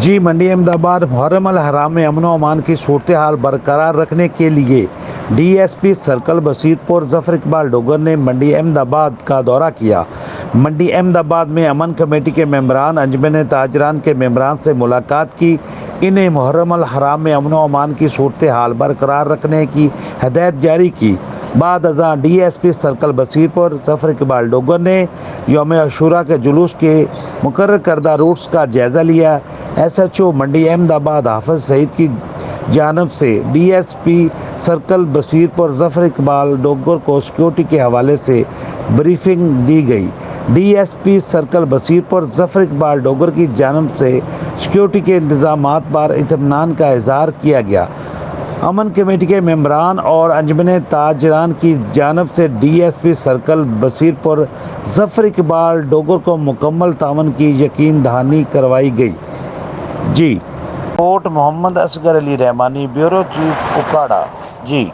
जी मंडी अहमदाबाद मुहर्रम अल हराम में अमन व अमान की सूरत हाल बरकरार रखने के लिए डीएसपी सर्कल बसीरपुर जफर इकबाल डोगर ने मंडी अहमदाबाद का दौरा किया। मंडी अहमदाबाद में अमन कमेटी के मेंबरान, अंजुमन ताजरान के मेंबरान से मुलाकात की। इन्हें मुहर्रम अल हराम में अमन व अमान की सूरत हाल बरकरार रखने की हदायत जारी की। बाद अज़ां डीएसपी सर्कल बसीरपुर जफर इकबाल डोगर ने यौम अशूरा के जुलूस के मुकर्रर करदा रूट्स का जायज़ा लिया। एसएचओ मंडी अहमदाबाद हाफिज़ सईद की जानब से डीएसपी सर्कल बसीरपुर जफर इकबाल डोगर को सिक्योरिटी के हवाले से ब्रीफिंग दी गई। डीएसपी सर्कल बसीरपुर जफर इकबाल डोगर की जानब से सिक्योरिटी के इंतजामात पर इत्मीनान का इजहार किया गया। अमन कमेटी के मेंबरान और अंजुमन ताजरान की जानब से डीएसपी सर्कल बसीरपुर जफर इकबाल डोगर को मुकम्मल तामन की यकीन दहानी करवाई गई। जी, कोर्ट मोहम्मद असगर अली रहमानी, ब्यूरो चीफ उकाड़ा। जी।